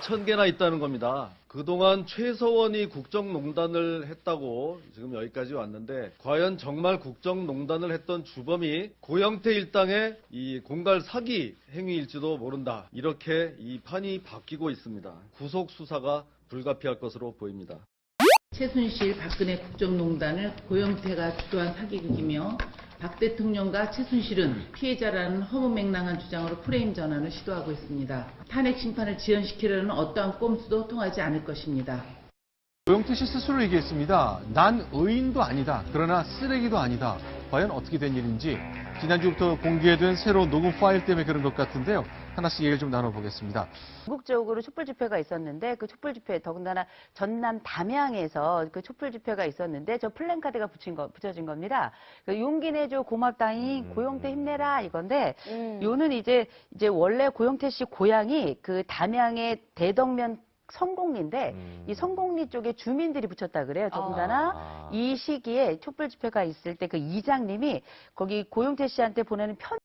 2,000개나 있다는 겁니다. 그동안 최서원이 국정농단을 했다고 지금 여기까지 왔는데 과연 정말 국정농단을 했던 주범이 고영태 일당의 이 공갈 사기 행위일지도 모른다. 이렇게 이 판이 바뀌고 있습니다. 구속 수사가 불가피할 것으로 보입니다. 최순실, 박근혜 국정농단을 고영태가 주도한 사기극이며 박 대통령과 최순실은 피해자라는 허무맹랑한 주장으로 프레임 전환을 시도하고 있습니다. 탄핵 심판을 지연시키려는 어떠한 꼼수도 통하지 않을 것입니다. 고영태 씨 스스로 얘기했습니다. 난 의인도 아니다. 그러나 쓰레기도 아니다. 과연 어떻게 된 일인지 지난주부터 공개된 새로운 녹음 파일 때문에 그런 것 같은데요. 하나씩 얘기를 좀 나눠보겠습니다. 전국적으로 촛불 집회가 있었는데 그 촛불 집회 더군다나 전남 담양에서 그 촛불 집회가 있었는데 저 플랜카드가 붙여진 겁니다. 용기 내줘 고맙다잉 고영태 힘내라 이건데 요는 이제 원래 고영태 씨 고향이 그 담양의 대덕면 성공리인데 이 성공리 쪽에 주민들이 붙였다 그래요. 더군다나 이 시기에 촛불 집회가 있을 때 그 이장님이 거기 고영태 씨한테 보내는 편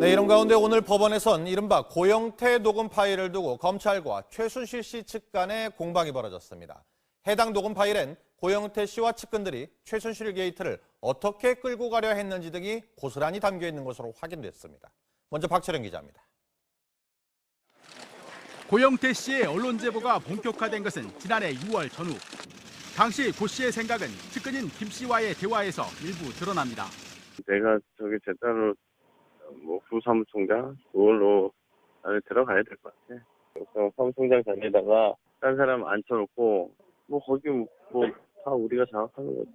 네, 이런 가운데 오늘 법원에선 이른바 고영태 녹음 파일을 두고 검찰과 최순실 씨 측 간의 공방이 벌어졌습니다. 해당 녹음 파일엔 고영태 씨와 측근들이 최순실 게이트를 어떻게 끌고 가려 했는지 등이 고스란히 담겨 있는 것으로 확인됐습니다. 먼저 박철영 기자입니다. 고영태 씨의 언론 제보가 본격화된 것은 지난해 6월 전후. 당시 고 씨의 생각은 측근인 김 씨와의 대화에서 일부 드러납니다. 내가 제 딸로 부사무총장 그걸로 안에 들어가야 될 것 같아. 그래서 사무총장 자리에다가 딴 사람 앉혀놓고 거기 다 우리가 장악하는 거지.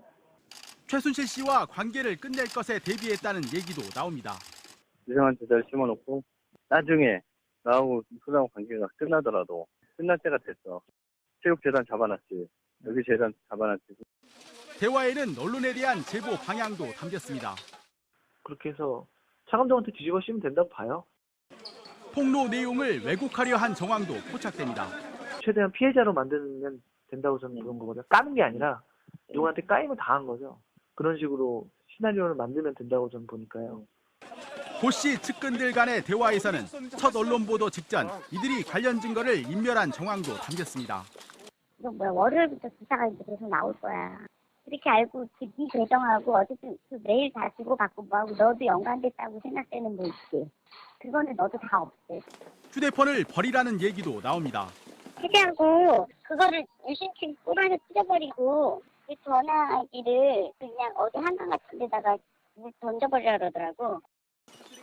최순실 씨와 관계를 끝낼 것에 대비했다는 얘기도 나옵니다. 이상한 제자를 심어놓고 나중에 나하고 수사하고 관계가 끝나더라도 끝날 때가 됐어. 체육재단 잡아놨지. 여기 재단 잡아놨지. 대화에는 언론에 대한 제보 방향도 담겼습니다. 그렇게 해서 차관정한테 뒤집어 씌우면 된다고 봐요. 폭로 내용을 왜곡하려 한 정황도 포착됩니다. 최대한 피해자로 만들면 된다고 저는 그런 거거든요. 까는 게 아니라 누구한테 까임을 당한 거죠. 그런 식으로 시나리오를 만들면 된다고 저는 보니까요. 고 씨 측근들 간의 대화에서는 첫 언론 보도 직전 이들이 관련 증거를 인멸한 정황도 담겼습니다. 월요일부터 기사가 이제 계속 나올 거야. 이렇게 알고 네 계정하고 어쨌든 그 메일 다 주고받고 뭐하고 너도 연관됐다고 생각되는 거 있지. 그거는 너도 다 없애. 휴대폰을 버리라는 얘기도 나옵니다. 해제하고 그거를 유심칩 뽑아서 찢어버리고 그 전화기를 그냥 어디 한강 같은 데다가 던져버리라 그러더라고.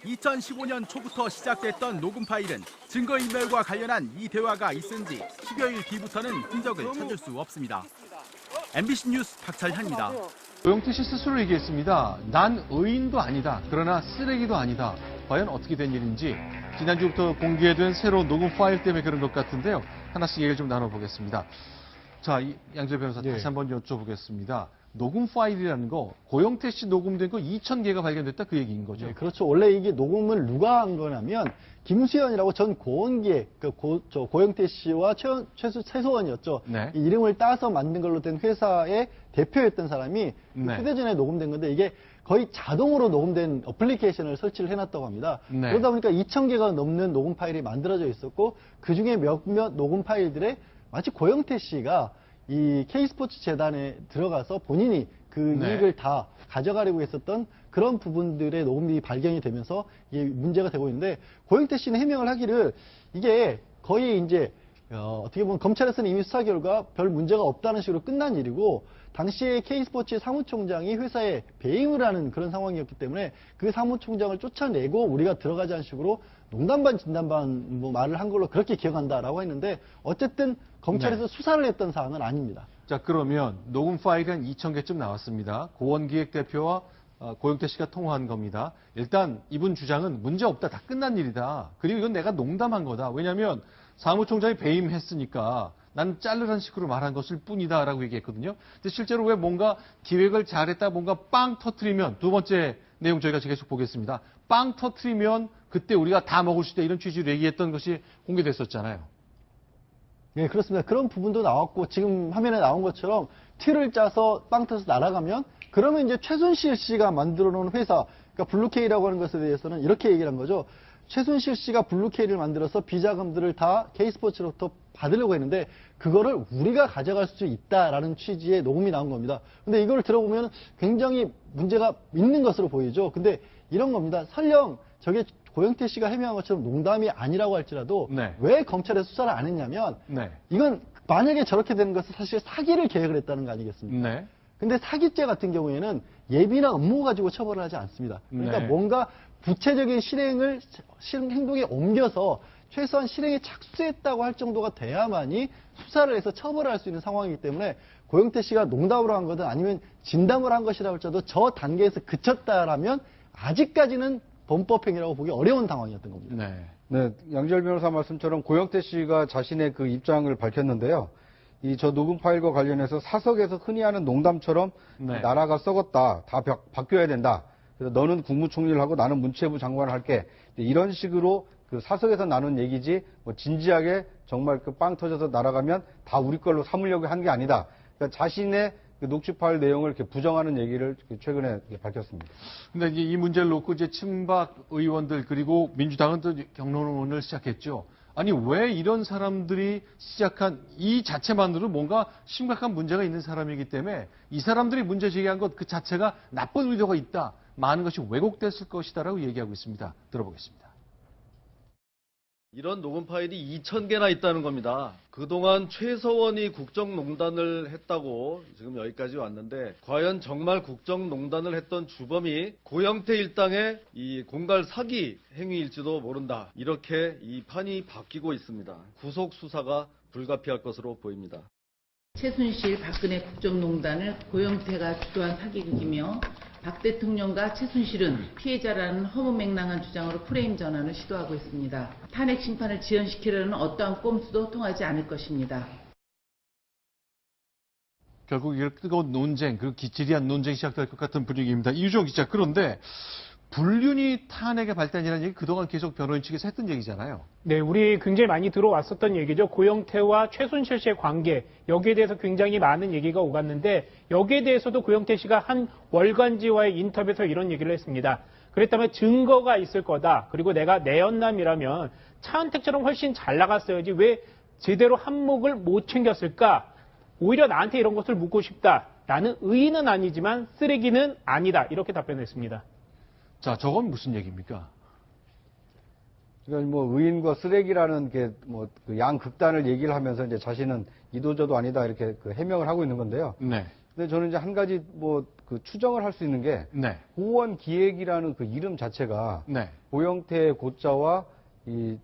2015년 초부터 시작됐던 녹음 파일은 증거인멸과 관련한 이 대화가 있은 지 10여일 뒤부터는 흔적을 찾을 수 없습니다. MBC 뉴스 박철현입니다. 고영태 씨 스스로 얘기했습니다. 난 의인도 아니다. 그러나 쓰레기도 아니다. 과연 어떻게 된 일인지 지난주부터 공개된 새로운 녹음 파일 때문에 그런 것 같은데요. 하나씩 얘기를 좀 나눠보겠습니다. 자, 양재 변호사 다시 한번 여쭤보겠습니다. 녹음 파일이라는 거, 고영태 씨 녹음된 거 2,000개가 발견됐다 그 얘기인 거죠? 네, 그렇죠. 원래 이게 녹음을 누가 한 거냐면 김수현이라고 전 고원기획, 고영태 씨와 최소원이었죠. 네. 이 이름을 따서 만든 걸로 된 회사의 대표였던 사람이 네. 휴대전화에 녹음된 건데 이게 거의 자동으로 녹음된 어플리케이션을 설치를 해놨다고 합니다. 네. 그러다 보니까 2,000개가 넘는 녹음 파일이 만들어져 있었고 그중에 몇몇 녹음 파일들에 마치 고영태 씨가 이 K스포츠 재단에 들어가서 본인이 그 이익을 다 가져가려고 했었던 그런 부분들의 녹음이 발견이 되면서 이게 문제가 되고 있는데 고영태 씨는 해명을 하기를 이게 거의 이제 어떻게 보면 검찰에서는 이미 수사 결과 별 문제가 없다는 식으로 끝난 일이고 당시에 K스포츠 사무총장이 회사에 배임을 하는 그런 상황이었기 때문에 그 사무총장을 쫓아내고 우리가 들어가자는 식으로 농담 반 진담 반 말을 한 걸로 그렇게 기억한다라고 했는데 어쨌든 검찰에서 수사를 했던 사안은 아닙니다. 자, 그러면 녹음 파일이 한 2,000개쯤 나왔습니다. 고원기획 대표와 고영태 씨가 통화한 겁니다. 일단 이분 주장은 문제 없다. 다 끝난 일이다. 그리고 이건 내가 농담한 거다. 왜냐하면 사무총장이 배임했으니까 난 자르라는 식으로 말한 것일 뿐이다라고 얘기했거든요. 근데 실제로 왜 뭔가 기획을 잘했다 뭔가 빵 터트리면 두 번째 내용 저희가 계속 보겠습니다. 빵 터트리면 그때 우리가 다 먹을 수 있다 이런 취지로 얘기했던 것이 공개됐었잖아요. 예, 그렇습니다. 그런 부분도 나왔고 지금 화면에 나온 것처럼 틀을 짜서 빵 터서 날아가면 그러면 이제 최순실 씨가 만들어 놓은 회사, 그러니까 블루케이라고 하는 것에 대해서는 이렇게 얘기를 한 거죠. 최순실 씨가 블루케이를 만들어서 비자금들을 다 K스포츠로부터 받으려고 했는데 그거를 우리가 가져갈 수 있다라는 취지의 녹음이 나온 겁니다. 근데 이걸 들어보면 굉장히 문제가 있는 것으로 보이죠. 근데 이런 겁니다. 설령 저게 고영태 씨가 해명한 것처럼 농담이 아니라고 할지라도 네. 왜 검찰에 수사를 안 했냐면 네. 이건 만약에 저렇게 되는 것은 사실 사기를 계획을 했다는 거 아니겠습니까? 네. 근데 사기죄 같은 경우에는 예비나 업무 가지고 처벌을 하지 않습니다. 그러니까 네. 뭔가 구체적인 행동에 옮겨서 최소한 실행에 착수했다고 할 정도가 돼야만이 수사를 해서 처벌을 할 수 있는 상황이기 때문에 고영태 씨가 농담으로 한 거든 아니면 진담을 한 것이라 할지라도 저 단계에서 그쳤다라면 아직까지는 범법행위라고 보기 어려운 상황이었던 겁니다. 네. 네, 양지열 변호사 말씀처럼 고영태 씨가 자신의 그 입장을 밝혔는데요. 이 저 녹음 파일과 관련해서 사석에서 흔히 하는 농담처럼 네. 나라가 썩었다, 다 바뀌어야 된다. 그래서 너는 국무총리를 하고 나는 문체부 장관을 할게. 이런 식으로 그 사석에서 나눈 얘기지, 뭐 진지하게 정말 그 빵 터져서 날아가면 다 우리 걸로 삼으려고 한 게 아니다. 그러니까 자신의 그 녹취 파일 내용을 이렇게 부정하는 얘기를 최근에 밝혔습니다. 근데 이제 이 문제를 놓고 이제 친박 의원들 그리고 민주당은 또 경론을 시작했죠. 아니 왜 이런 사람들이 시작한 이 자체만으로 뭔가 심각한 문제가 있는 사람이기 때문에 이 사람들이 문제 제기한 것 그 자체가 나쁜 의도가 있다. 많은 것이 왜곡됐을 것이다라고 얘기하고 있습니다. 들어보겠습니다. 이런 녹음 파일이 2,000개나 있다는 겁니다. 그동안 최서원이 국정농단을 했다고 지금 여기까지 왔는데 과연 정말 국정농단을 했던 주범이 고영태 일당의 이 공갈 사기 행위일지도 모른다. 이렇게 이 판이 바뀌고 있습니다. 구속 수사가 불가피할 것으로 보입니다. 최순실, 박근혜 국정농단을 고영태가 주도한 사기극이며 박 대통령과 최순실은 피해자라는 허무맹랑한 주장으로 프레임 전환을 시도하고 있습니다. 탄핵 심판을 지연시키려는 어떠한 꼼수도 통하지 않을 것입니다. 결국 이렇게 뜨거운 논쟁, 그리고 기치리한 논쟁이 시작될 것 같은 분위기입니다. 이유정 기자, 그런데 불륜이 탄핵의 발단이라는 얘기 그동안 계속 변호인 측에서 했던 얘기잖아요. 네, 우리 굉장히 많이 들어왔었던 얘기죠. 고영태와 최순실 씨의 관계, 여기에 대해서 굉장히 많은 얘기가 오갔는데 여기에 대해서도 고영태 씨가 한 월간지와의 인터뷰에서 이런 얘기를 했습니다. 그랬다면 증거가 있을 거다. 그리고 내가 내연남이라면 차은택처럼 훨씬 잘 나갔어야지 왜 제대로 한몫을 못 챙겼을까? 오히려 나한테 이런 것을 묻고 싶다. 나는 의인은 아니지만 쓰레기는 아니다. 이렇게 답변했습니다. 자, 저건 무슨 얘기입니까? 그러니까 뭐 의인과 쓰레기라는 게 뭐 그 양극단을 얘기를 하면서 이제 자신은 이도저도 아니다 이렇게 그 해명을 하고 있는 건데요. 네. 근데 저는 이제 한 가지 뭐 그 추정을 할 수 있는 게 네. 고원 기획이라는 그 이름 자체가 네. 고영태의 고자와 이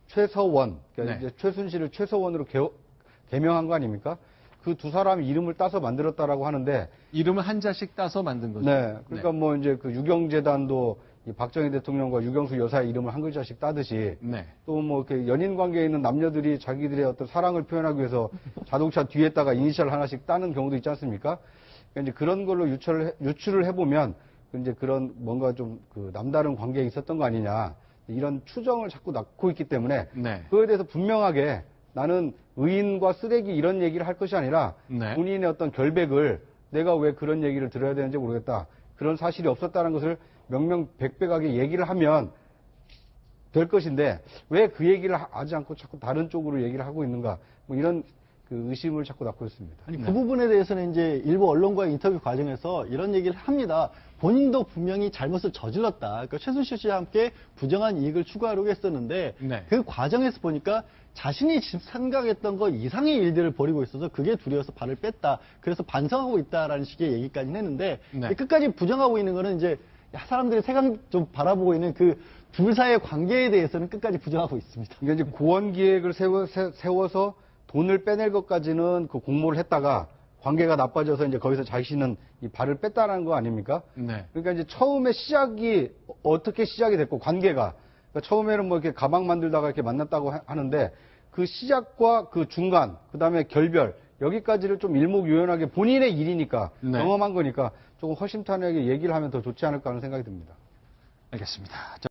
최서원, 그러니까 네. 이제 최순실을 최서원으로 개명한 거 아닙니까? 그 두 사람이 이름을 따서 만들었다라고 하는데 이름을 한자씩 따서 만든 거죠. 네. 그러니까 뭐 이제 그 유경재단도 이 박정희 대통령과 유경수 여사의 이름을 한 글자씩 따듯이 네. 또 뭐 이렇게 연인 관계에 있는 남녀들이 자기들의 어떤 사랑을 표현하기 위해서 자동차 뒤에다가 이니셜 하나씩 따는 경우도 있지 않습니까? 그러니까 이제 그런 걸로 유추를 해보면 이제 그런 뭔가 좀 그 남다른 관계에 있었던 거 아니냐 이런 추정을 자꾸 낳고 있기 때문에 네. 그거에 대해서 분명하게 나는 의인과 쓰레기 이런 얘기를 할 것이 아니라 네. 본인의 어떤 결백을 내가 왜 그런 얘기를 들어야 되는지 모르겠다. 그런 사실이 없었다는 것을 명명백백하게 얘기를 하면 될 것인데 왜 그 얘기를 하지 않고 자꾸 다른 쪽으로 얘기를 하고 있는가. 뭐 이런 그 의심을 자꾸 낳고 있습니다. 아니, 그 부분에 대해서는 이제 일부 언론과의 인터뷰 과정에서 이런 얘기를 합니다. 본인도 분명히 잘못을 저질렀다. 그러니까 최순실 씨와 함께 부정한 이익을 추구하려고 했었는데 네. 그 과정에서 보니까 자신이 생각했던 것 이상의 일들을 벌이고 있어서 그게 두려워서 발을 뺐다. 그래서 반성하고 있다라는 식의 얘기까지는 했는데 네. 끝까지 부정하고 있는 거는 이제 사람들이 세상 좀 바라보고 있는 그 둘 사이의 관계에 대해서는 끝까지 부정하고 있습니다. 그러니까 이제 고원 기획을 세워서 돈을 빼낼 것까지는 그 공모를 했다가 관계가 나빠져서 이제 거기서 자신은 이 발을 뺐다라는 거 아닙니까? 네. 그러니까 이제 처음에 시작이 어떻게 시작이 됐고 관계가 그러니까 처음에는 뭐 이렇게 가방 만들다가 이렇게 만났다고 하는데 그 시작과 그 중간 그다음에 결별 여기까지를 좀 일목요연하게 본인의 일이니까 네. 경험한 거니까 조금 허심탄회하게 얘기를 하면 더 좋지 않을까 하는 생각이 듭니다. 알겠습니다. 자.